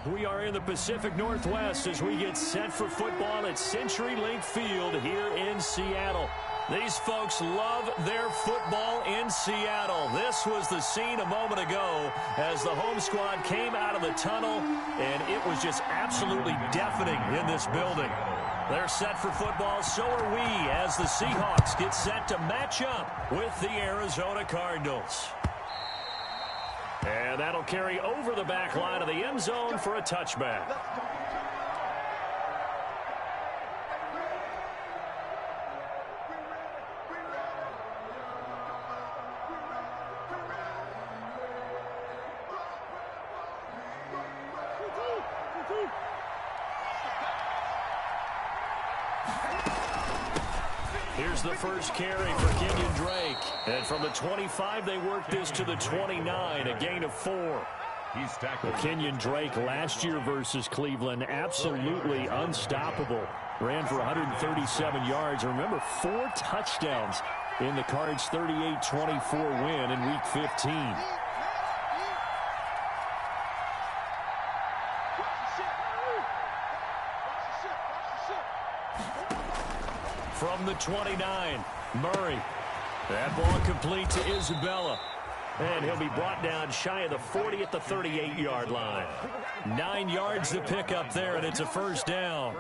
We are in the Pacific Northwest as we get set for football at CenturyLink Field here in Seattle. These folks love their football in Seattle. This was the scene a moment ago as the home squad came out of the tunnel, and it was just absolutely deafening in this building. They're set for football, so are we, as the Seahawks get set to match up with the Arizona Cardinals. And that'll carry over the back line of the end zone for a touchback. Here's the first carry for Kenyon Drake. And from the 25, they work this to the 29, a gain of 4. He's tackled. Kenyon Drake last year versus Cleveland, absolutely unstoppable. Ran for 137 yards. Remember, 4 touchdowns in the Cards' 38-24 win in Week 15. From the 29, Murray. That ball complete to Isabella. And he'll be brought down shy of the 40 at the 38-yard line. 9 yards to pick up there, and it's a first down.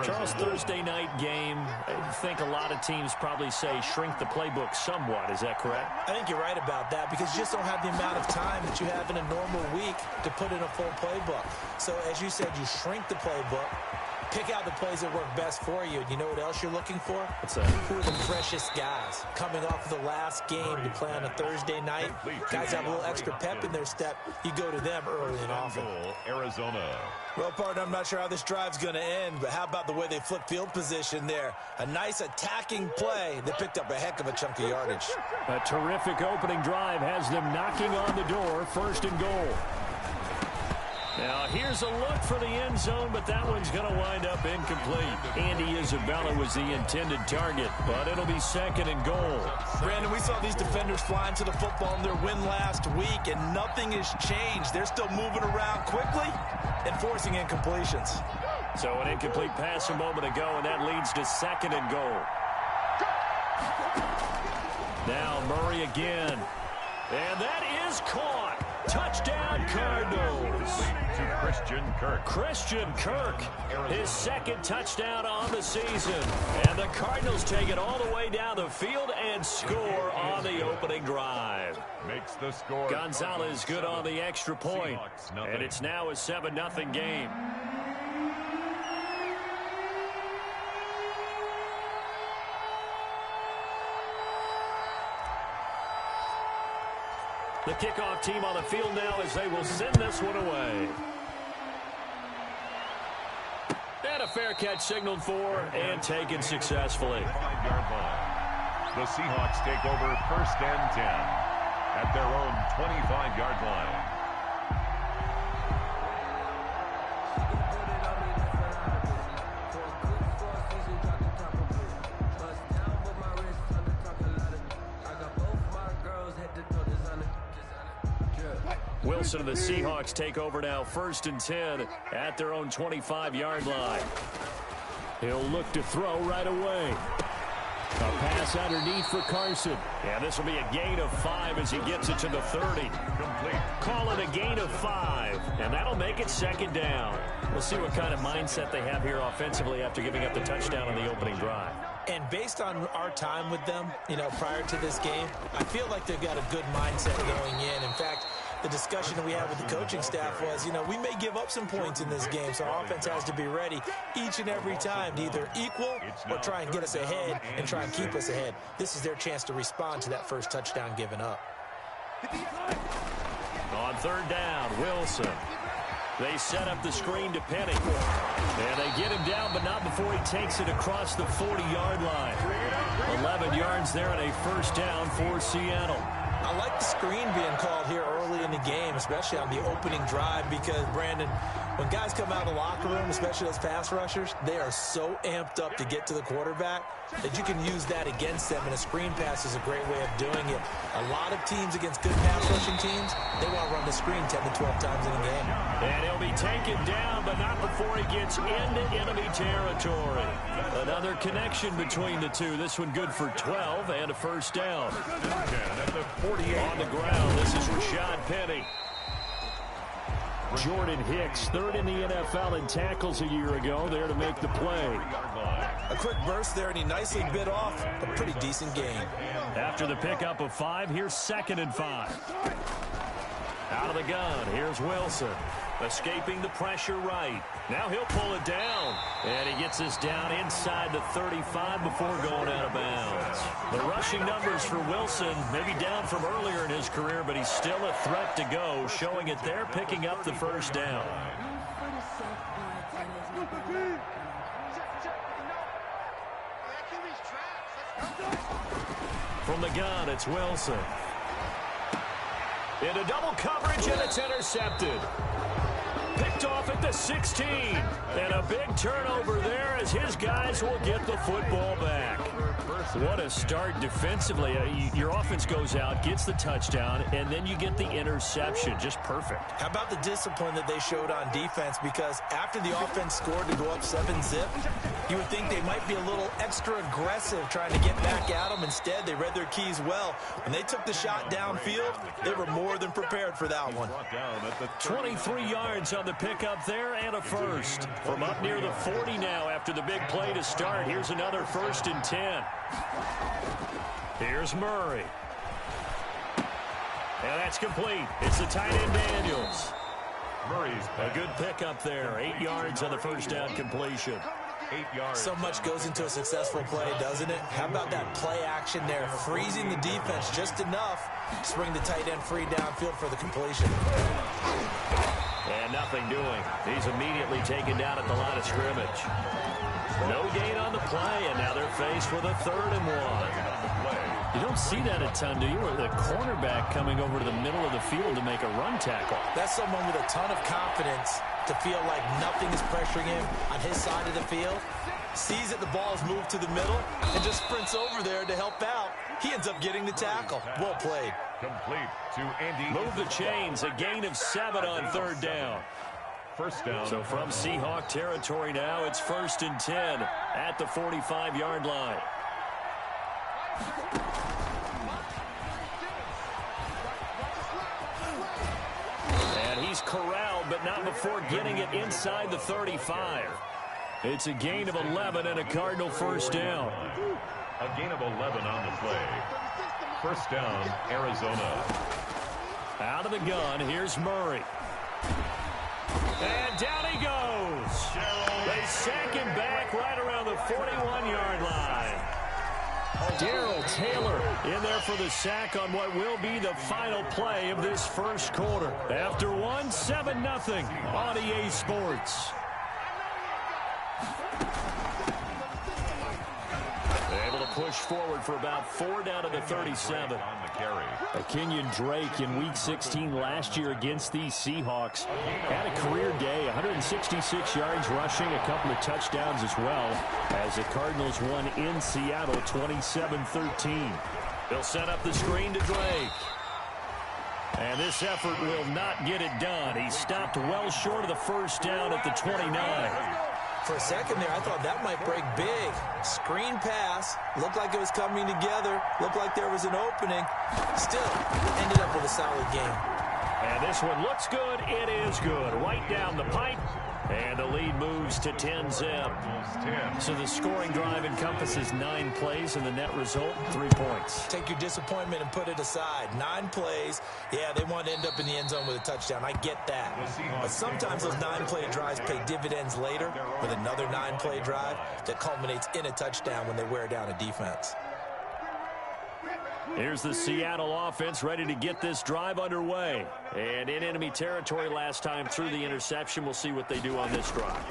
Charles, Thursday night game, I think a lot of teams probably say shrink the playbook somewhat. Is that correct? I think you're right about that because you just don't have the amount of time that you have in a normal week to put in a full playbook. So, as you said, you shrink the playbook. Pick out the plays that work best for you. And you know what else you're looking for? What's that? Who are the freshest guys? Coming off of the last game to play on a Thursday night. Guys have a little extra pep in their step. You go to them early and often. Arizona. Well, partner, I'm not sure how this drive's going to end, but how about the way they flip field position there? A nice attacking play. They picked up a heck of a chunk of yardage. A terrific opening drive has them knocking on the door, first and goal. Now, here's a look for the end zone, but that one's going to wind up incomplete. Andy Isabella was the intended target, but it'll be second and goal. Brandon, we saw these defenders flying to the football in their win last week, and nothing has changed. They're still moving around quickly and forcing incompletions. So an incomplete pass a moment ago, and that leads to second and goal. Now Murray again. And that is caught. Touchdown, Cardinals. To Christian Kirk. Christian Kirk, his second touchdown on the season. And the Cardinals take it all the way down the field and score on the opening drive. Makes the score. Gonzalez good on the extra point. And it's now a 7-0 game. The kickoff team on the field now as they will send this one away. And a fair catch signaled for and taken successfully. 5-yard line. The Seahawks take over first and 10 at their own 25-yard line. Wilson and the Seahawks take over now, first and 10 at their own 25-yard line. He'll look to throw right away. A pass underneath for Carson. Yeah, this will be a gain of 5 as he gets it to the 30. Complete. Call it a gain of 5, and that'll make it second down. We'll see what kind of mindset they have here offensively after giving up the touchdown on the opening drive. And based on our time with them, prior to this game, I feel like they've got a good mindset going in. In fact, the discussion that we had with the coaching staff was, we may give up some points in this game, so our offense has to be ready each and every time to either equal or try and get us ahead and try and keep us ahead. This is their chance to respond to that first touchdown given up. On third down, Wilson. They set up the screen to Penny. And they get him down, but not before he takes it across the 40-yard line. 11 yards there and a first down for Seattle. I like the screen being called here early in the game, especially on the opening drive, because, Brandon, when guys come out of the locker room, especially those pass rushers, they are so amped up to get to the quarterback that you can use that against them, and a screen pass is a great way of doing it. A lot of teams against good pass rushing teams, they want to run the screen 10 to 12 times in a game. And he'll be taken down, but not before he gets into enemy territory. Another connection between the two. This one good for 12 and a first down. At the 48. On the ground, this is Rashad Penny. Jordan Hicks, third in the NFL in tackles a year ago, there to make the play. A quick burst there, and he nicely bit off a pretty decent gain. After the pickup of 5, here's 2nd and 5. Out of the gun, here's Wilson. Escaping the pressure right. Now he'll pull it down. And he gets this down inside the 35 before going out of bounds. The rushing numbers for Wilson maybe down from earlier in his career, but he's still a threat to go, showing it there, picking up the first down. From the gun, it's Wilson. Into double coverage, and it's intercepted. Picked off at the 16. And a big turnover there as his guys will get the football back. What a start defensively. Your offense goes out, gets the touchdown, and then you get the interception. Just perfect. How about the discipline that they showed on defense? Because after the offense scored to go up 7-zip, you would think they might be a little extra aggressive trying to get back at them. Instead, they read their keys well. When they took the shot downfield, they were more than prepared for that one. 23 yards on the pickup there and a first. From up near the 40 now after the big play to start. Here's another 1st and 10. Here's Murray. And that's complete. It's the tight end Daniels. Murray's a good pickup there. 8 yards on the first down completion. 8 yards. So much goes into a successful play, doesn't it? How about that play action there? Freezing the defense just enough to bring the tight end free downfield for the completion. And nothing doing. He's immediately taken down at the line of scrimmage. No gain on the play, and now they're faced with a 3rd and 1. You don't see that a ton, do you? Or the cornerback coming over to the middle of the field to make a run tackle. That's someone with a ton of confidence to feel like nothing is pressuring him on his side of the field. Sees that the ball's moved to the middle and just sprints over there to help out. He ends up getting the tackle. Well played. Complete to Andy. Move the chains. A gain of 7 on 3rd down. First down. So from Seahawk territory now, it's 1st and 10 at the 45-yard line. And he's corralled, but not before getting it inside the 35. It's a gain of 11 and a Cardinal first down. A gain of 11 on the play. First down, Arizona. Out of the gun, here's Murray. And down he goes. They sack him back right around the 41-yard line. Darrell Taylor in there for the sack on what will be the final play of this first quarter. After 7-0 on EA Sports. Able to push forward for about 4 down to the 37. On the carry. Kenyon Drake in Week 16 last year against these Seahawks had a career day, 166 yards rushing, a couple of touchdowns as well, as the Cardinals won in Seattle 27-13. They'll set up the screen to Drake. And this effort will not get it done. He stopped well short of the first down at the 29. For a second there, I thought that might break big. Screen pass. Looked like it was coming together. Looked like there was an opening. Still, ended up with a solid game. And this one looks good. It is good. Right down the pipe. And the lead moves to 10-zip. So the scoring drive encompasses 9 plays, and the net result, 3 points. Take your disappointment and put it aside. 9 plays. Yeah, they want to end up in the end zone with a touchdown. I get that. But sometimes those 9-play drives pay dividends later with another 9-play drive that culminates in a touchdown when they wear down a defense. Here's the Seattle offense ready to get this drive underway. And in enemy territory last time through the interception. We'll see what they do on this drive.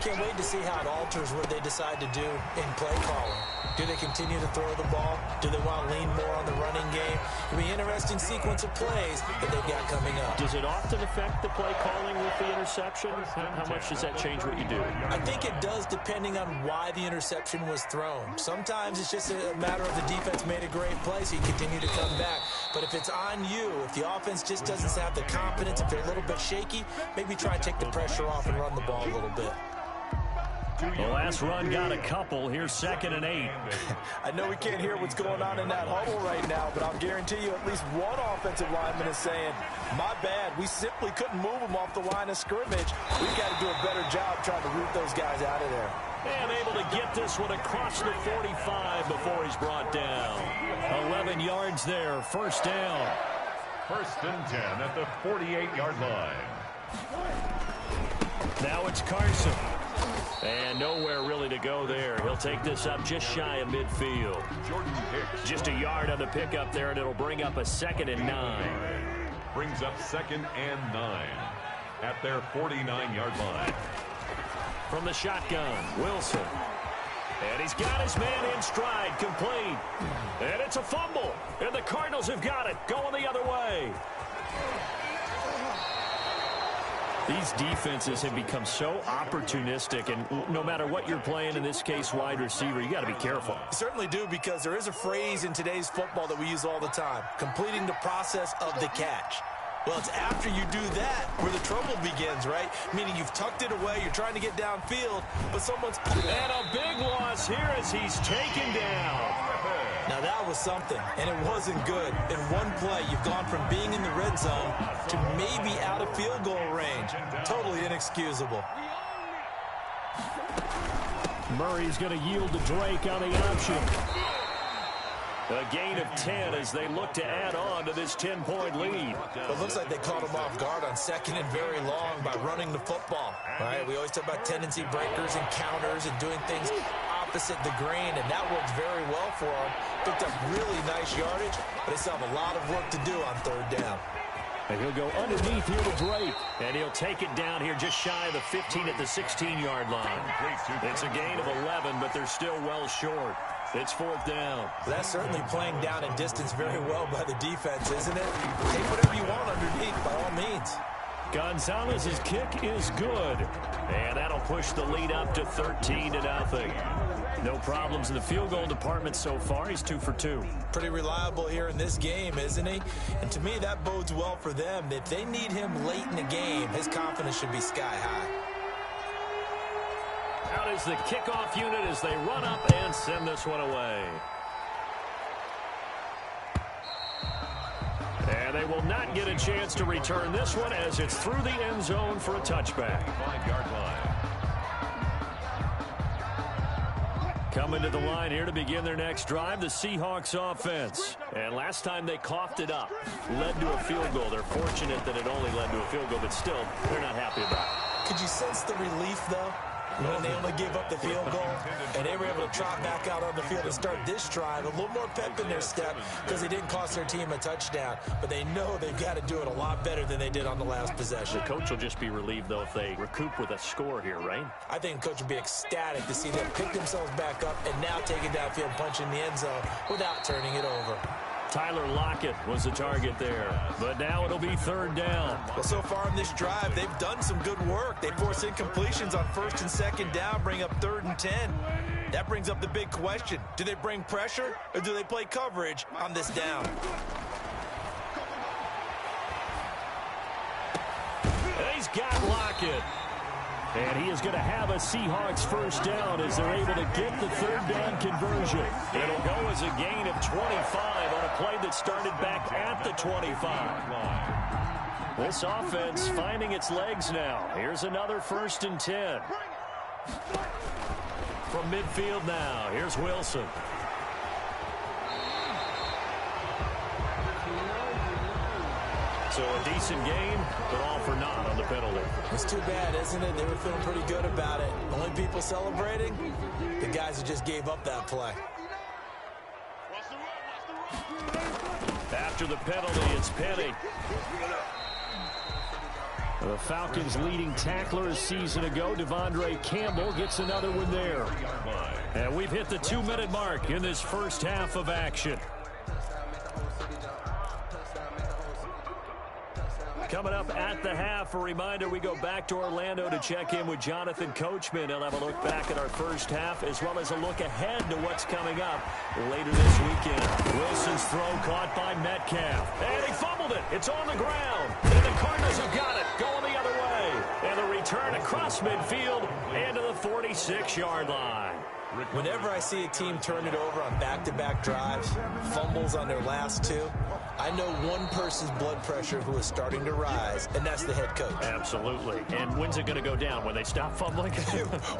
Can't wait to see how it alters what they decide to do in play calling. Do they continue to throw the ball? Do they want to lean more on the running game? It'll be an interesting sequence of plays that they've got coming up. Does it often affect the play calling with the interception? How much does that change what you do? I think it does depending on why the interception was thrown. Sometimes it's just a matter of the defense made a great play, so you continue to come back. But if it's on you, if the offense just doesn't have the confidence, if they're a little bit shaky, maybe try and take the pressure off and run the ball a little bit. The last run got a couple. Here's 2nd and 8. I know we can't hear what's going on in that huddle right now, but I'll guarantee you at least one offensive lineman is saying, my bad, we simply couldn't move them off the line of scrimmage. We've got to do a better job trying to root those guys out of there. And able to get this one across the 45 before he's brought down. 11 yards there, 1st down. 1st and 10 at the 48-yard line. Now it's Carson. And nowhere really to go there. He'll take this up just shy of midfield. Jordan Hicks. Just a yard on the pickup there, and it'll bring up a 2nd and 9. Brings up 2nd and 9 at their 49-yard line. From the shotgun, Wilson. And he's got his man in stride, complete. And it's a fumble. And the Cardinals have got it, going the other way. These defenses have become so opportunistic, and no matter what you're playing, in this case wide receiver, you got to be careful. You certainly do, because there is a phrase in today's football that we use all the time, completing the process of the catch. Well, it's after you do that where the trouble begins, right? Meaning you've tucked it away, you're trying to get downfield, but someone's... And a big loss here as he's taken down. Now that was something, and it wasn't good. In one play, you've gone from being in the red zone to maybe out of field goal range. Totally inexcusable. Murray's going to yield to Drake on the option. A gain of 10 as they look to add on to this 10-point lead. It looks like they caught him off guard on 2nd and very long by running the football. All right, we always talk about tendency breakers and counters and doing things opposite the grain, and that worked very well for them. Picked up really nice yardage, but they still have a lot of work to do on 3rd down. And he'll go underneath here to Drake. And he'll take it down here just shy of the 15 at the 16-yard line. It's a gain of 11, but they're still well short. It's 4th down. That's certainly playing down in distance very well by the defense, isn't it? Take whatever you want underneath, by all means. Gonzalez's kick is good. And that'll push the lead up to 13-0. No problems in the field goal department so far. He's 2 for 2. Pretty reliable here in this game, isn't he? And to me, that bodes well for them. If they need him late in the game, his confidence should be sky high. Out is the kickoff unit as they run up and send this one away. And they will not get a chance to return this one as it's through the end zone for a touchback. 5-yard line. Coming to the line here to begin their next drive, the Seahawks offense. And last time they coughed it up, led to a field goal. They're fortunate that it only led to a field goal, but still, they're not happy about it. Could you sense the relief, though? When they only gave up the field goal, and they were able to trot back out on the field and start this drive, a little more pep in their step because they didn't cost their team a touchdown. But they know they've got to do it a lot better than they did on the last possession. The coach will just be relieved, though, if they recoup with a score here, right? I think the coach will be ecstatic to see them pick themselves back up and now take it downfield, punch in the end zone without turning it over. Tyler Lockett was the target there, but now it'll be 3rd down. Well, so far in this drive, they've done some good work. They force incompletions on 1st and 2nd down, bring up 3rd and 10. That brings up the big question. Do they bring pressure or do they play coverage on this down? And he's got Lockett. And he is going to have a Seahawks 1st down as they're able to get the 3rd down conversion. It'll go as a gain of 25 on a play that started back at the 25. This offense finding its legs now. Here's another 1st and 10. From midfield now, here's Wilson. So a decent game, but all for naught on the penalty. It's too bad, isn't it? They were feeling pretty good about it. Only people celebrating, the guys who just gave up that play. After the penalty, it's Penny. The Falcons' leading tackler a season ago, Devondre Campbell, gets another one there. And we've hit the 2-minute mark in this first half of action. Coming up at the half, a reminder, we go back to Orlando to check in with Jonathan Coachman. He'll have a look back at our first half as well as a look ahead to what's coming up later this weekend. Wilson's throw caught by Metcalf. And he fumbled it. It's on the ground. And the Cardinals have got it. Going the other way. And the return across midfield and to the 46-yard line. Whenever I see a team turn it over on back-to-back drives, fumbles on their last two, I know one person's blood pressure who is starting to rise, and that's the head coach. Absolutely. And when's it going to go down? When they stop fumbling?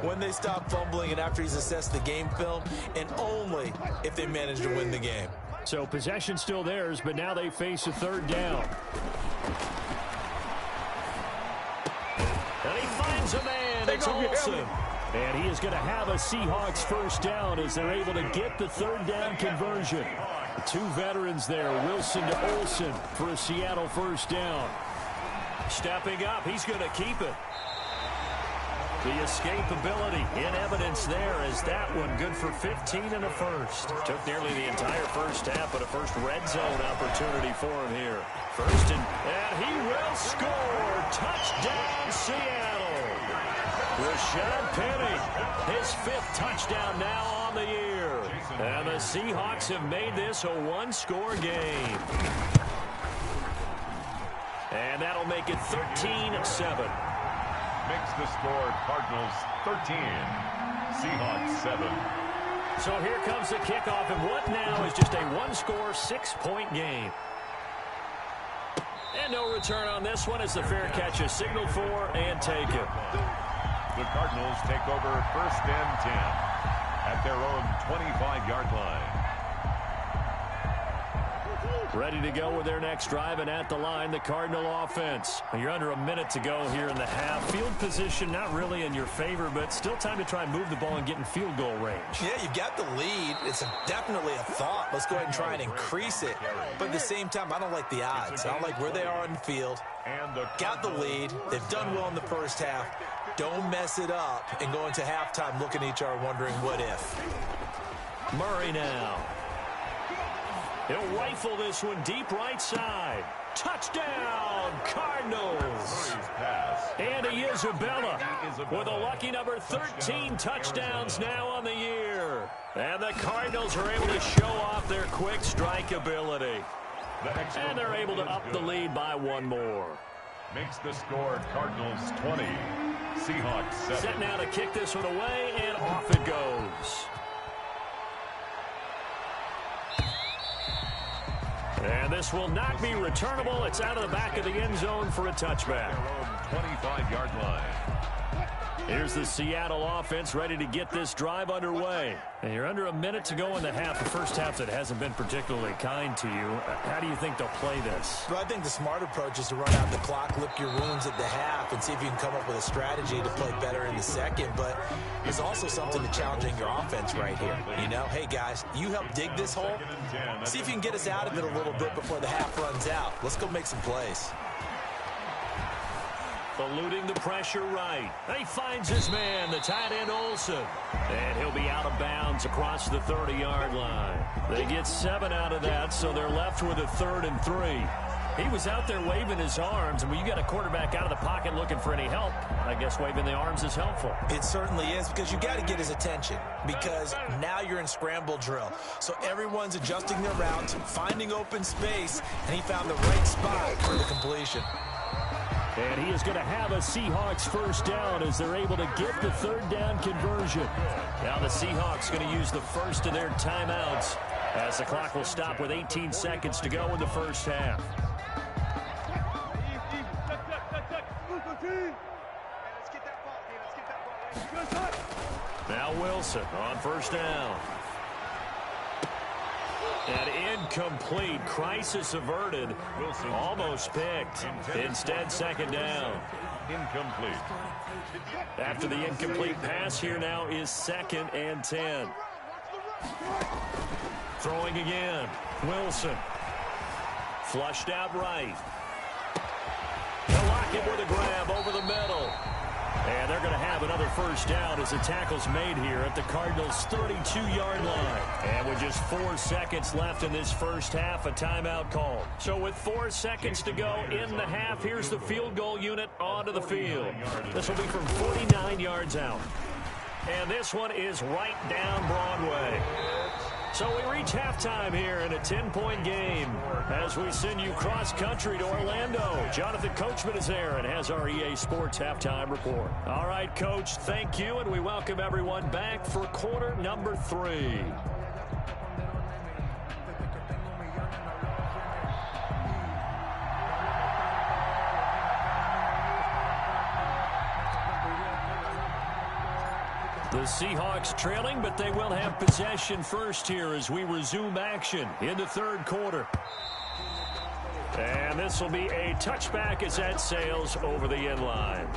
When they stop fumbling and after he's assessed the game film, and only if they manage to win the game. So possession still theirs, but now they face a third down. And he finds a man. It's Olsen. And he is going to have a Seahawks first down as they're able to get the third down conversion. Two veterans there, Wilson to Olsen for a Seattle first down. Stepping up, he's going to keep it. The escapability in evidence there as that one good for 15 and a first. Took nearly the entire first half, but a first red zone opportunity for him here. First and he will score. Touchdown, Seattle. Rashad Penny, his 5th touchdown now on the year. And the Seahawks have made this a one-score game. And that'll make it 13-7. Makes the score Cardinals 13, Seahawks 7. So here comes the kickoff, and what now is just a one-score, 6-point game. And no return on this one as the fair catch is signaled for and taken. The Cardinals take over first and 10 at their own 25-yard line. Ready to go with their next drive, and at the line, the Cardinal offense. You're under a minute to go here in the half. Field position not really in your favor, but still time to try and move the ball and get in field goal range. Yeah, you've got the lead. It's definitely a thought. Let's go ahead and try and increase it. But at the same time, I don't like the odds. I don't like where they are on the field. Got the lead. They've done well in the first half. Don't mess it up and go into halftime looking at each other wondering what if. Murray now. He'll rifle this one deep right side. Touchdown, Cardinals. Andy Isabella with a lucky number 13 touchdowns now on the year. And the Cardinals are able to show off their quick strike ability. And they're able to up the lead by one more. Makes the score Cardinals 20, Seahawks 7. Set now to kick this one away, and off it goes. And this will not be returnable. It's out of the back of the end zone for a touchback. 25-yard line. Here's the Seattle offense ready to get this drive underway. And you're under a minute to go in the half. The first half that hasn't been particularly kind to you. How do you think they'll play this? Well, I think the smart approach is to run out the clock, lick your wounds at the half, and see if you can come up with a strategy to play better in the second. But there's also something to challenging your offense right here. You know, hey, guys, you help dig this hole. See if you can get us out of it a little bit before the half runs out. Let's go make some plays. Eluding the pressure right. He finds his man, the tight end Olsen. And he'll be out of bounds across the 30-yard line. They get 7 out of that, so they're left with a 3rd and 3. He was out there waving his arms, and when you got a quarterback out of the pocket looking for any help, I guess waving the arms is helpful. It certainly is, because you got to get his attention, because now you're in scramble drill. So everyone's adjusting their routes, finding open space, and he found the right spot for the completion. And he is going to have a Seahawks first down as they're able to get the third down conversion. Now the Seahawks going to use the first of their timeouts as the clock will stop with 18 seconds to go in the first half. Now Wilson on first down. And incomplete. Crisis averted. Wilson almost picked. Instead, second down. Incomplete. After the incomplete pass, here now is 2nd and 10. Throwing again. Wilson. Flushed out right. They'll lock him with a grab over the middle. And they're going to have another first down as the tackle's made here at the Cardinals' 32-yard line. And with just 4 seconds left in this first half, a timeout called. So with 4 seconds to go in the half, here's the field goal unit onto the field. This will be from 49 yards out. And this one is right down Broadway. So we reach halftime here in a 10-point game as we send you cross-country to Orlando. Jonathan Coachman is there and has our EA Sports halftime report. All right, Coach, thank you, and we welcome everyone back for quarter number 3. The Seahawks trailing, but they will have possession first here as we resume action in the third quarter. And this will be a touchback as that sails over the end line.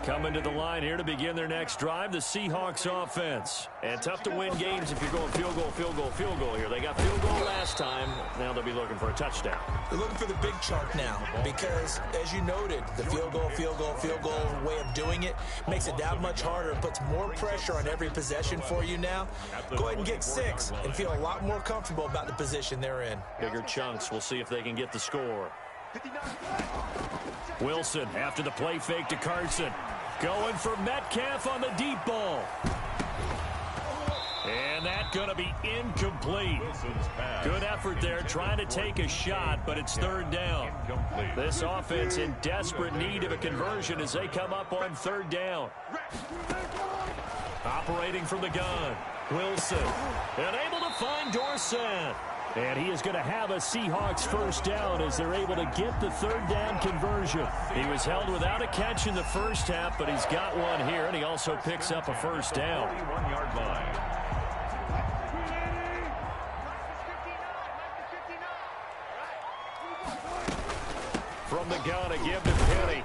Coming to the line here to begin their next drive, the Seahawks offense. And tough to win games if you're going field goal, field goal, field goal here. They got field goal last time. Now they'll be looking for a touchdown. They're looking for the big chart now because, as you noted, the field goal way of doing it makes it that much harder and puts more pressure on every possession for you now. Go ahead and get 6 and feel a lot more comfortable about the position they're in. Bigger chunks. We'll see if they can get the score. Wilson after the play fake to Carson. Going for Metcalf on the deep ball. And that's going to be incomplete. Good effort there trying to take a shot, but it's third down. This offense in desperate need of a conversion as they come up on third down. Operating from the gun. Wilson. And able to find Dorsett. And he is going to have a Seahawks first down as they're able to get the third down conversion. He was held without a catch in the first half, but he's got one here, and he also picks up a first down. 41-yard line. From the gun, a give to Penny.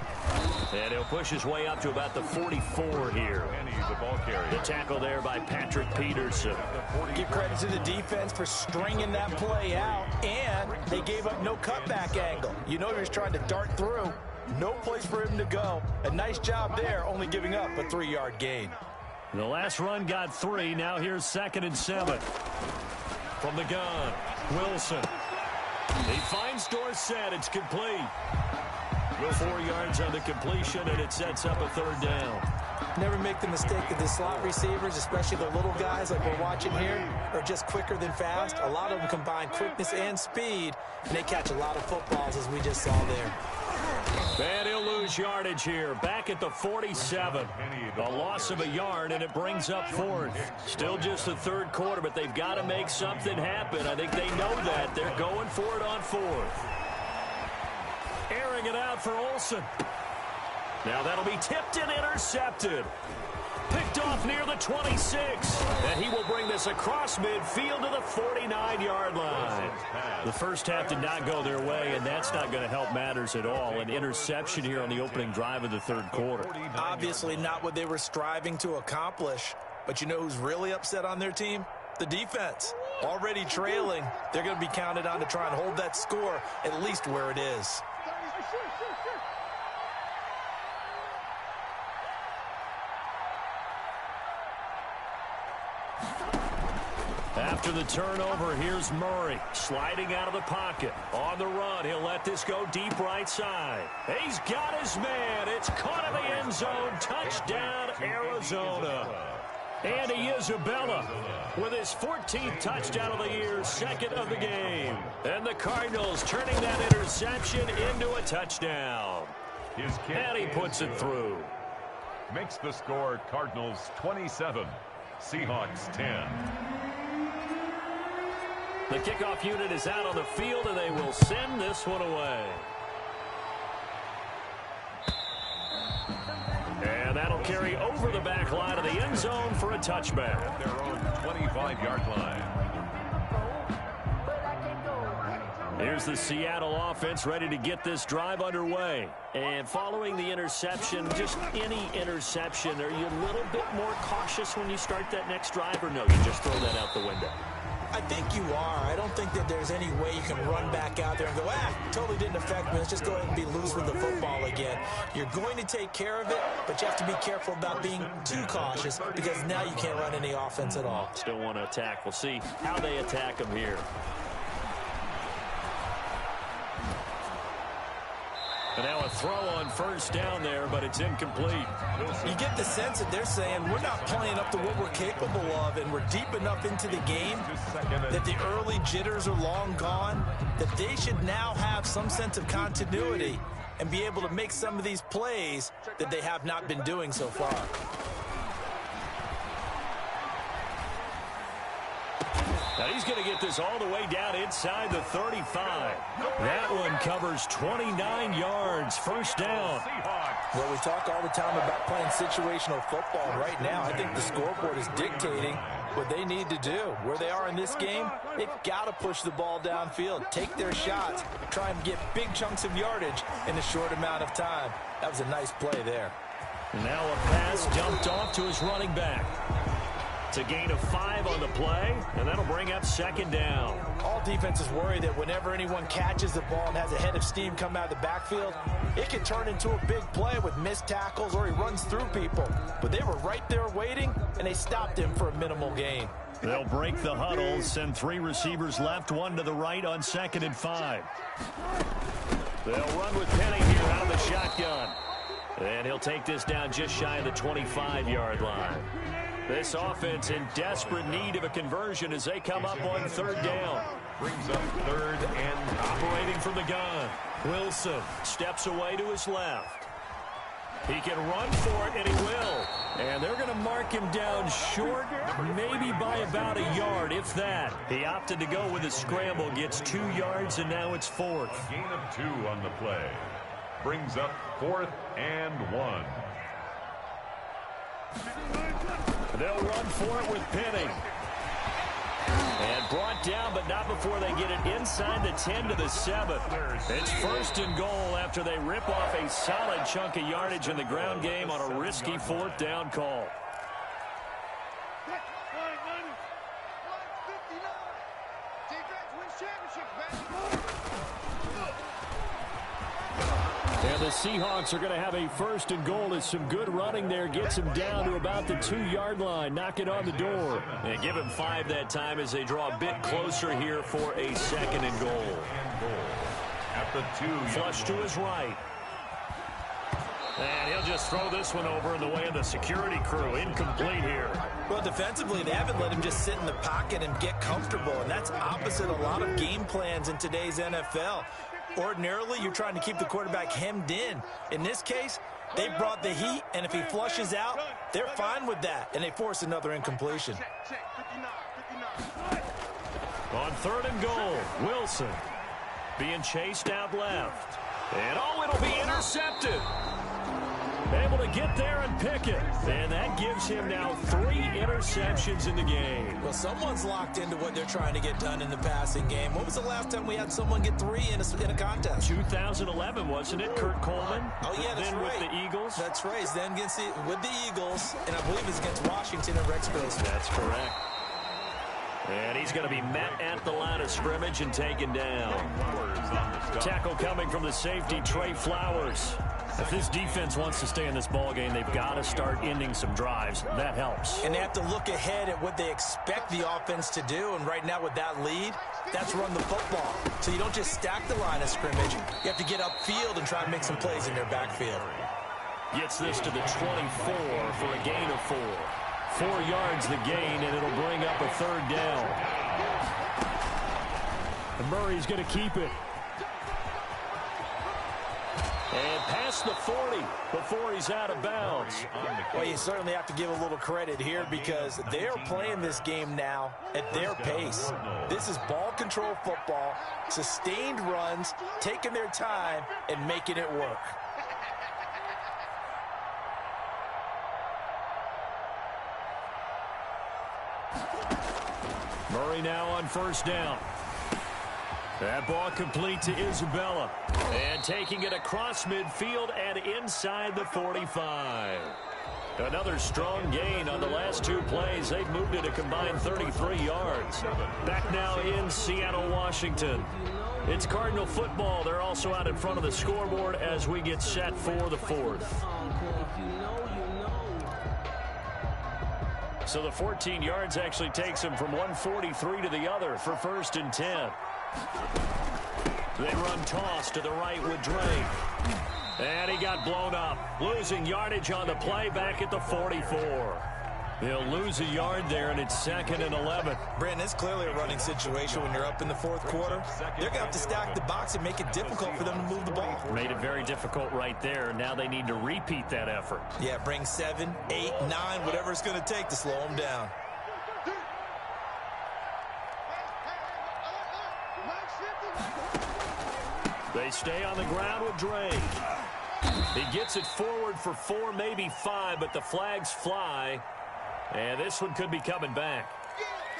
And he'll push his way up to about the 44 here. The ball carrier. The tackle there by Patrick Peterson. Give credit to the defense for stringing that play out, and they gave up no cutback angle. You know he was trying to dart through. No place for him to go. A nice job there, only giving up a 3-yard gain. The last run got 3. Now here's 2nd and 7. From the gun, Wilson. He finds Dorsett. It's complete. 4 yards on the completion, and it sets up a third down. Never make the mistake that the slot receivers, especially the little guys like we're watching here, are just quicker than fast. A lot of them combine quickness and speed, and they catch a lot of footballs, as we just saw there. And he'll lose yardage here. Back at the 47. A loss of a yard, and it brings up 4th. Still just the third quarter, but they've got to make something happen. I think they know that. They're going for it on 4th. Airing it out for Olsen. Now that'll be tipped and intercepted. Picked off near the 26. And he will bring this across midfield to the 49-yard line. The first half did not go their way, and that's not going to help matters at all. An interception here on the opening drive of the third quarter. Obviously not what they were striving to accomplish. But you know who's really upset on their team? The defense. Already trailing. They're going to be counted on to try and hold that score at least where it is. After the turnover, here's Murray sliding out of the pocket. On the run, he'll let this go deep right side. He's got his man. It's caught in the end zone. Touchdown, Arizona. Andy Isabella with his 14th touchdown of the year, 2nd of the game. And the Cardinals turning that interception into a touchdown. And he puts it through. Makes the score Cardinals 27, Seahawks 10. The kickoff unit is out on the field, and they will send this one away. And that'll carry over the back line of the end zone for a touchback. At their own 25-yard line. Here's the Seattle offense ready to get this drive underway. And following the interception, just any interception, are you a little bit more cautious when you start that next drive, or no, you just throw that out the window? I think you are. I don't think that there's any way you can run back out there and go, totally didn't affect me. Let's just go ahead and be loose with the football again. You're going to take care of it, but you have to be careful about being too cautious because now you can't run any offense at all. Still want to attack. We'll see how they attack them here. And now a throw on first down there, but it's incomplete. You get the sense that they're saying we're not playing up to what we're capable of, and we're deep enough into the game that the early jitters are long gone, that they should now have some sense of continuity and be able to make some of these plays that they have not been doing so far. Now he's going to get this all the way down inside the 35. That one covers 29 yards. First down. Well, we talk all the time about playing situational football. Right now, I think the scoreboard is dictating what they need to do. Where they are in this game, they've got to push the ball downfield, take their shots, try and get big chunks of yardage in a short amount of time. That was a nice play there. Now a pass dumped off to his running back. It's a gain of 5 on the play, and that'll bring up second down. All defenses worry that whenever anyone catches the ball and has a head of steam come out of the backfield, it can turn into a big play with missed tackles or he runs through people. But they were right there waiting, and they stopped him for a minimal gain. They'll break the huddle, send 3 receivers left, 1 to the right on 2nd and 5. They'll run with Penny here out of the shotgun. And he'll take this down just shy of the 25-yard line. This offense in desperate need of a conversion as they come up on 3rd down. Brings up 3rd and operating from the gun. Wilson steps away to his left. He can run for it, and he will. And they're going to mark him down short, maybe by about a yard, if that. He opted to go with a scramble, gets 2 yards, and now it's 4th. A gain of 2 on the play. Brings up 4th and 1. They'll run for it with Penny. And brought down, but not before they get it inside the 10 to the 7. It's 1st and goal after they rip off a solid chunk of yardage in the ground game on a risky 4th down call. And the Seahawks are going to have a 1st and goal as some good running there gets him down to about the 2-yard line. Knock it on the door. And give him 5 that time as they draw a bit closer here for a 2nd and goal. At the 2. Flush to his right. And he'll just throw this one over in the way of the security crew. Incomplete here. Well, defensively, they haven't let him just sit in the pocket and get comfortable. And that's opposite a lot of game plans in today's NFL. Ordinarily, you're trying to keep the quarterback hemmed in. In this case, they brought the heat, and if he flushes out, they're fine with that, and they force another incompletion. On 3rd and goal, Wilson being chased out left. And, it'll be intercepted. Able to get there and pick it. And that gives him now 3 interceptions in the game. Well, someone's locked into what they're trying to get done in the passing game. When was the last time we had someone get 3 in a contest? 2011, wasn't it? Kurt Coleman. Oh, yeah, that's then right. With the Eagles. That's right. Then with the Eagles, and I believe it's against Washington and Rex Grossman. That's correct. And he's going to be met at the line of scrimmage and taken down. Tackle coming from the safety, Trey Flowers. If this defense wants to stay in this ballgame, they've got to start ending some drives. That helps. And they have to look ahead at what they expect the offense to do. And right now with that lead, that's run the football. So you don't just stack the line of scrimmage. You have to get upfield and try and make some plays in their backfield. Gets this to the 24 for a gain of 4. 4 yards the gain, and it'll bring up a 3rd down. And Murray's going to keep it. And past the 40 before he's out of bounds. Well, you certainly have to give a little credit here because they're playing this game now at their pace. This is ball control football, sustained runs, taking their time, and making it work. Murray now on 1st down. That ball complete to Isabella. And taking it across midfield and inside the 45. Another strong gain on the last two plays. They've moved it a combined 33 yards. Back now in Seattle, Washington. It's Cardinal football. They're also out in front of the scoreboard as we get set for the fourth. So the 14 yards actually takes him from 143 to the other for 1st and 10. They run toss to the right with Drake. And he got blown up. Losing yardage on the play back at the 44. They'll lose a yard there, and it's 2nd and 11. Brandon, it's clearly a running situation when you're up in the fourth quarter. They're going to have to stack the box and make it difficult for them to move the ball. Made it very difficult right there. Now they need to repeat that effort. Yeah, bring 7, 8, 9, whatever it's going to take to slow them down. They stay on the ground with Drake. He gets it forward for 4, maybe 5, but the flags fly. And this one could be coming back.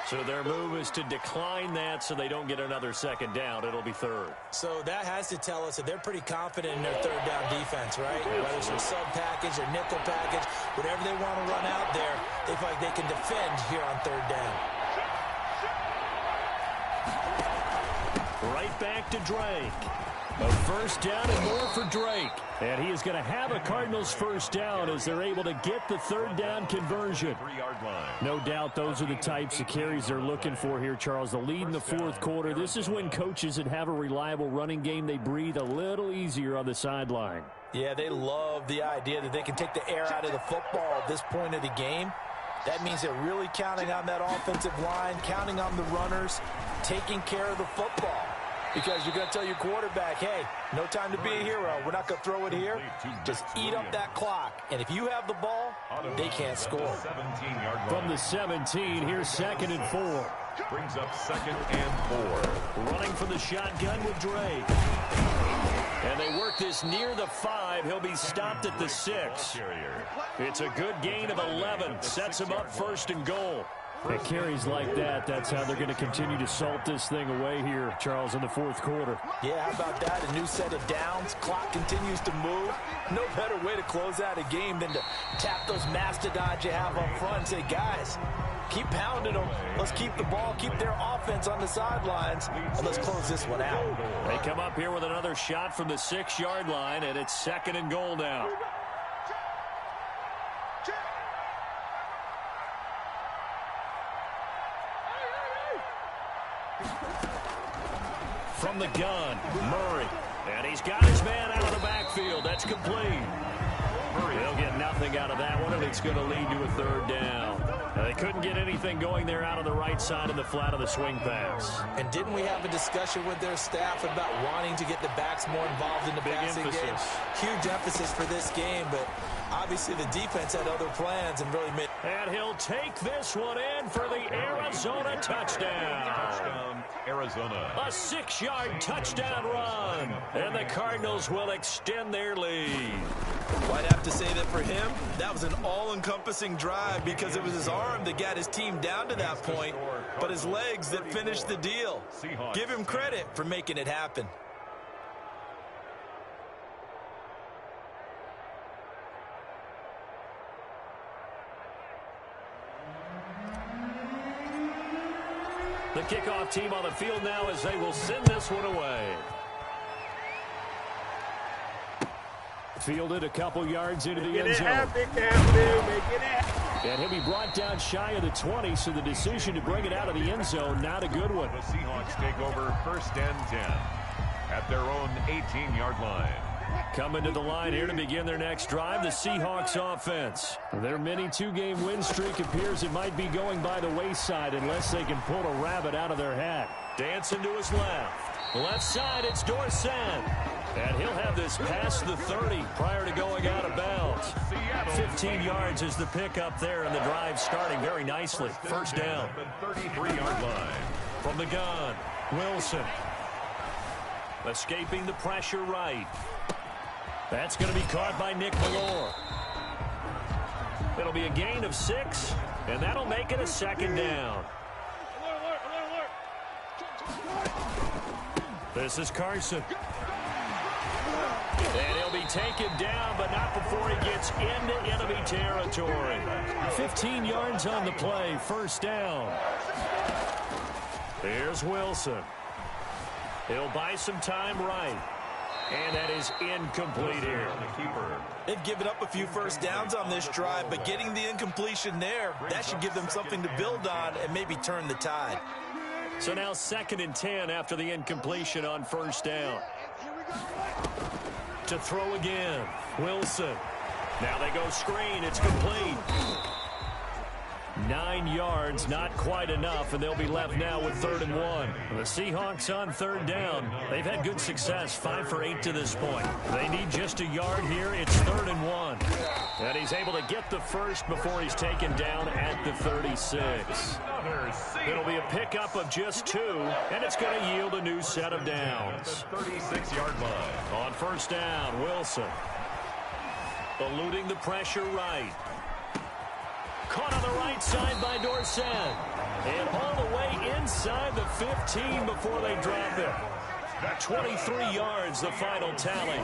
So their move is to decline that so they don't get another 2nd down. It'll be 3rd. So that has to tell us that they're pretty confident in their 3rd down defense, right? Whether it's a sub package or nickel package, whatever they want to run out there, they feel like they can defend here on 3rd down. Right back to Drake. A 1st down and more for Drake. And he is going to have a Cardinals 1st down as they're able to get the 3rd down conversion. 3-yard line. No doubt those are the types of carries they're looking for here, Charles. The lead in the 4th quarter. This is when coaches that have a reliable running game, they breathe a little easier on the sideline. Yeah, they love the idea that they can take the air out of the football at this point of the game. That means they're really counting on that offensive line, counting on the runners, taking care of the football. Because you're going to tell your quarterback, hey, no time to be a hero. We're not going to throw it here. Just eat up that clock. And if you have the ball, they can't score. From the 17, here's 2nd and 4. Brings up 2nd and 4. Running for the shotgun with Drake. And they work this near the 5. He'll be stopped at the 6. It's a good gain of 11. Sets him up 1st and goal. At carries like that, that's how they're going to continue to salt this thing away here, Charles, in the 4th quarter. Yeah, how about that? A new set of downs. Clock continues to move. No better way to close out a game than to tap those mastodons you have up front and say, guys, keep pounding them. Let's keep the ball, keep their offense on the sidelines, and let's close this one out. They come up here with another shot from the 6-yard line, and it's 2nd and goal now. From the gun, Murray. And he's got his man out of the backfield. That's complete. They'll get nothing out of that one, and it's going to lead to a 3rd down. Now, they couldn't get anything going there out on the right side of the flat of the swing pass. And didn't we have a discussion with their staff about wanting to get the backs more involved in the passing game? Huge emphasis for this game, but obviously the defense had other plans and really made. And he'll take this one in for the Arizona touchdown. Touchdown, Arizona. A 6-yard touchdown run. And the Cardinals will extend their lead. Well, I'd have to say that for him, that was an all-encompassing drive because it was his arm that got his team down to that point, but his legs that finished the deal. Give him credit for making it happen. The kickoff team on the field now as they will send this one away. Fielded a couple yards into the end zone. And he'll be brought down shy of the 20, so the decision to bring it out of the end zone, not a good one. The Seahawks take over 1st and 10 at their own 18-yard line. Coming to the line here to begin their next drive, the Seahawks offense. Their mini 2-game win streak appears it might be going by the wayside unless they can pull a rabbit out of their hat. Dancing to his left. Left side, it's Dorsett. And he'll have this past the 30 prior to going out of bounds. 15 yards is the pickup there, and the drive starting very nicely. 1st down. 33-yard line. From the gun, Wilson. Escaping the pressure right. That's going to be caught by Nick Ballore. It'll be a gain of 6, and that'll make it a 2nd down. This is Carson. And he'll be taken down, but not before he gets into enemy territory. 15 yards on the play, first down. Here's Wilson. He'll buy some time right. And that is incomplete here. They've given up a few first downs on this drive, but getting the incompletion there, that should give them something to build on and maybe turn the tide. So now 2nd and 10 after the incompletion on first down. To throw again, Wilson. Now they go screen, it's complete. 9 yards, not quite enough, and they'll be left now with 3rd and 1. The Seahawks on 3rd down. They've had good success, 5 for 8 to this point. They need just a yard here. It's 3rd and 1. And he's able to get the first before he's taken down at the 36. It'll be a pickup of just 2, and it's going to yield a new set of downs. 36-yard line. On first down, Wilson. Eluding the pressure right. Caught on the right side by Dorsett. And all the way inside the 15 before they drop it. 23 yards, the final tally.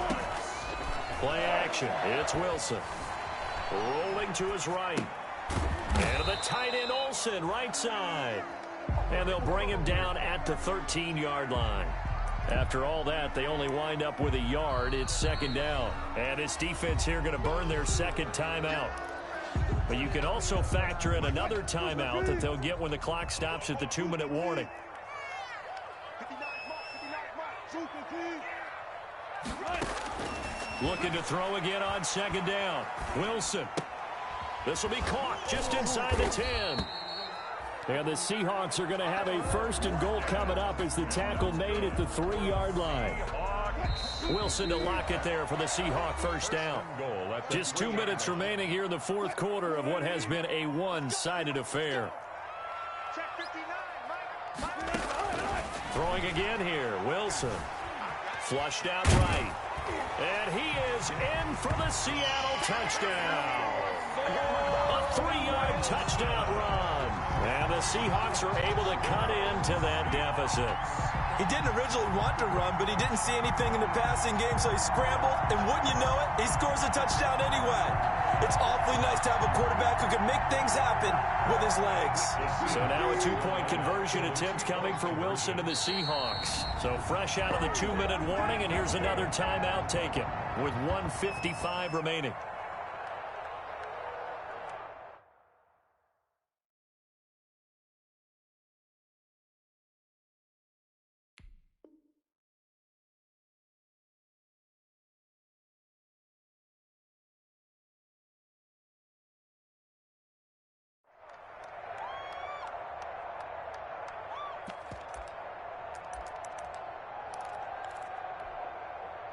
Play action. It's Wilson. Rolling to his right. And the tight end Olsen, right side. And they'll bring him down at the 13-yard line. After all that, they only wind up with a yard. It's 2nd down. And this defense here going to burn their 2nd timeout. But you can also factor in another timeout that they'll get when the clock stops at the 2-minute warning. Looking to throw again on 2nd down. Wilson. This will be caught just inside the 10. And the Seahawks are going to have a 1st and goal coming up as the tackle made at the 3-yard line. Wilson to lock it there for the Seahawk first down. Just 2 minutes remaining here in the 4th quarter of what has been a one-sided affair. Throwing again here, Wilson. Flushed out right. And he is in for the Seattle touchdown. A 3-yard touchdown run. And the Seahawks are able to cut into that deficit. He didn't originally want to run, but he didn't see anything in the passing game, so he scrambled, and wouldn't you know it, he scores a touchdown anyway. It's awfully nice to have a quarterback who can make things happen with his legs. So now a 2-point conversion attempt coming for Wilson and the Seahawks. So fresh out of the 2-minute warning, and here's another timeout taken with 1:55 remaining.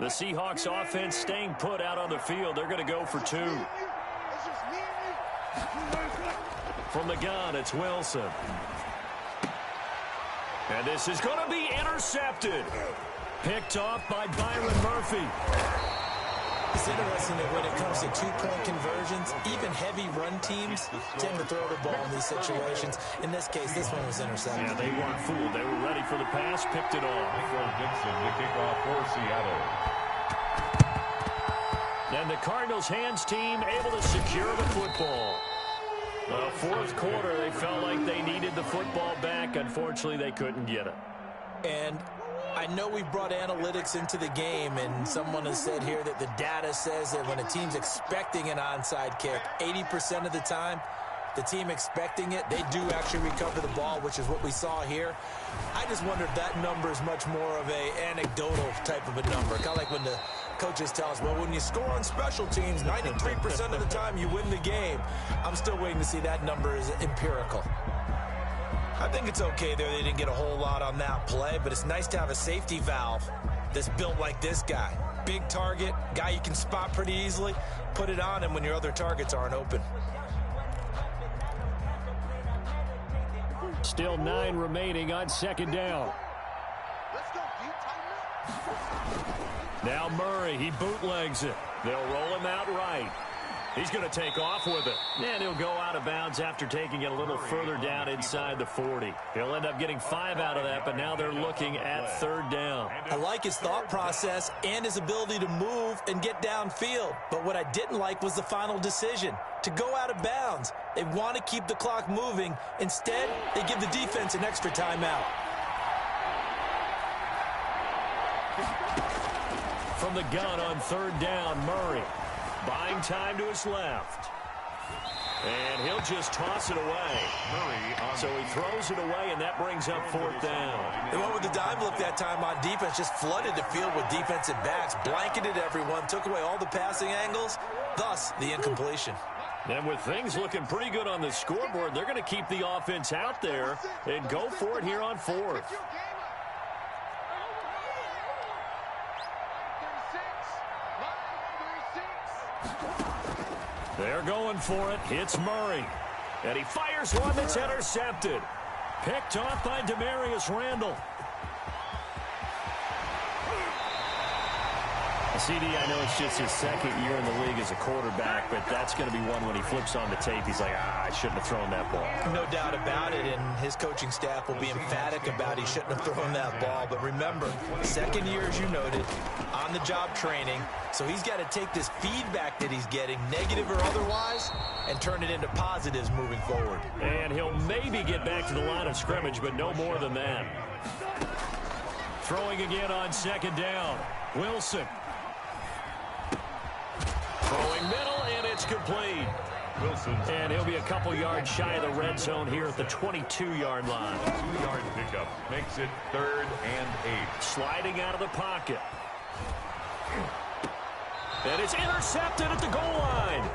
The Seahawks offense staying put out on the field. They're going to go for 2. From the gun, it's Wilson. And this is going to be intercepted. Picked off by Byron Murphy. It's interesting that when it comes to 2-point conversions, even heavy run teams tend to throw the ball in these situations. In this case, this one was intercepted. Yeah, they weren't fooled. They were ready for the pass, picked it off. Dixon to kick off for Seattle. And the Cardinals' hands team able to secure the football. The 4th quarter, they felt like they needed the football back. Unfortunately, they couldn't get it. And I know we brought analytics into the game, and someone has said here that the data says that when a team's expecting an onside kick, 80% of the time, the team expecting it, they do actually recover the ball, which is what we saw here. I just wonder if that number is much more of a anecdotal type of a number. Kind of like when the coaches tell us, well, when you score on special teams, 93% of the time you win the game. I'm still waiting to see that number is empirical. I think it's okay there. They didn't get a whole lot on that play, but it's nice to have a safety valve that's built like this guy. Big target, guy you can spot pretty easily. Put it on him when your other targets aren't open. Still 9 remaining on 2nd down. Now Murray, he bootlegs it. They'll roll him out right. He's going to take off with it. And he'll go out of bounds after taking it a little further down inside the 40. He'll end up getting 5 out of that, but now they're looking at 3rd down. I like his thought process and his ability to move and get downfield. But what I didn't like was the final decision, to go out of bounds. They want to keep the clock moving. Instead, they give the defense an extra timeout. From the gun on 3rd down, Murray. Buying time to his left. And he'll just toss it away. So he throws it away, and that brings up 4th down. They went with the dime look that time on defense, just flooded the field with defensive backs, blanketed everyone, took away all the passing angles, thus the incompletion. And with things looking pretty good on the scoreboard, they're going to keep the offense out there and go for it here on 4th. They're going for it. It's Murray. And he fires one that's intercepted. Picked off by Demarius Randall. CD, I know it's just his 2nd year in the league as a quarterback, but that's going to be one when he flips on the tape. He's like, I shouldn't have thrown that ball. No doubt about it, and his coaching staff will be emphatic about he shouldn't have thrown that ball. But remember, 2nd year, as you noted, on-the-job training, so he's got to take this feedback that he's getting, negative or otherwise, and turn it into positives moving forward. And he'll maybe get back to the line of scrimmage, but no more than that. Throwing again on 2nd down. Wilson. Throwing middle, and it's complete. Wilson. And he'll be a couple yards shy of the red zone here at the 22-yard line. 2-yard pickup makes it 3rd and 8. Sliding out of the pocket. And it's intercepted at the goal line.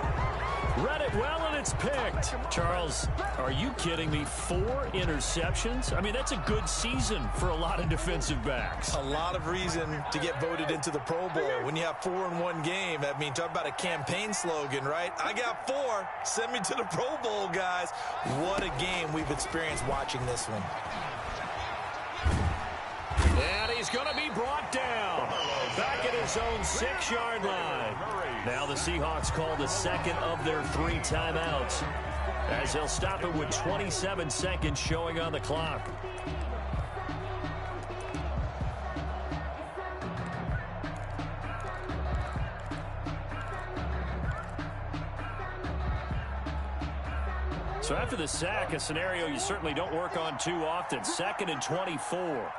Read it well, and it's picked. Charles, are you kidding me? 4 interceptions? I mean, that's a good season for a lot of defensive backs. A lot of reason to get voted into the Pro Bowl. When you have 4 in one game, I mean, talk about a campaign slogan, right? I got 4. Send me to the Pro Bowl, guys. What a game we've experienced watching this one. And he's going to be brought down. Back at his own 6-yard line. Now the Seahawks call the 2nd of their 3 timeouts, as they'll stop it with 27 seconds showing on the clock. So after the sack, a scenario you certainly don't work on too often. 2nd and 24.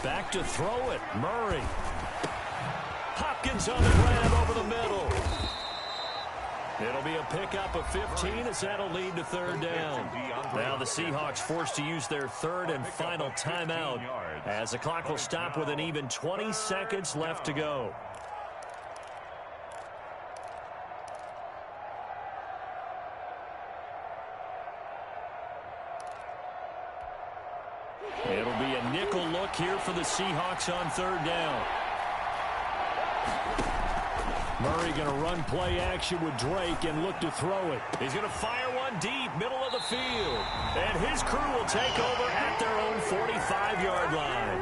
Back to throw it. Murray. Hopkins on the grab over the middle. It'll be a pickup of 15 as that'll lead to 3rd down. Now the Seahawks forced to use their 3rd and final timeout, as the clock will stop with an even 20 seconds left to go. It'll be a nickel look here for the Seahawks on 3rd down. Murray going to run play action with Drake and look to throw it. He's going to fire one deep, middle of the field. And his crew will take over at their own 45-yard line.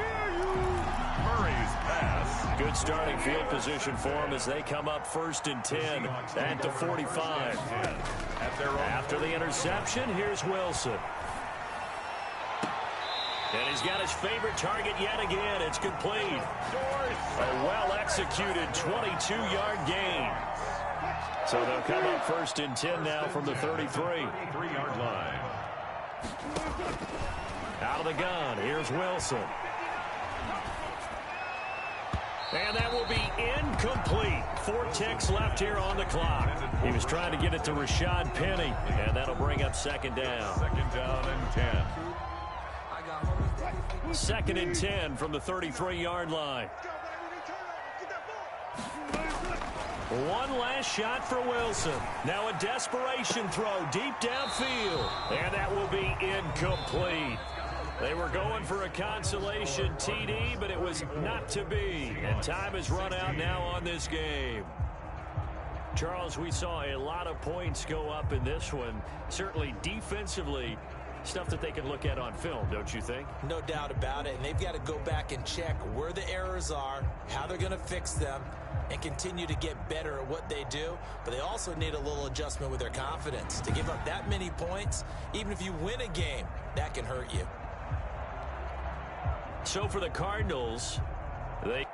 Murray's pass. Good starting field position for him as they come up 1st and 10 at the 45. After the interception, here's Wilson. And he's got his favorite target yet again. It's complete. A well-executed 22-yard gain. So they'll come up 1st and 10 now from the 33. 3-yard line. Out of the gun, here's Wilson. And that will be incomplete. 4 ticks left here on the clock. He was trying to get it to Rashad Penny, and that'll bring up 2nd down. 2nd down and 10. 2nd and 10 from the 33-yard line. One last shot for Wilson. Now a desperation throw deep downfield. And that will be incomplete. They were going for a consolation TD, but it was not to be. And time has run out now on this game. Charles, we saw a lot of points go up in this one. Certainly defensively, stuff that they can look at on film, don't you think? No doubt about it. And they've got to go back and check where the errors are, how they're going to fix them. and continue to get better at what they do, but they also need a little adjustment with their confidence. To give up that many points, even if you win a game, that can hurt you. So for the Cardinals, they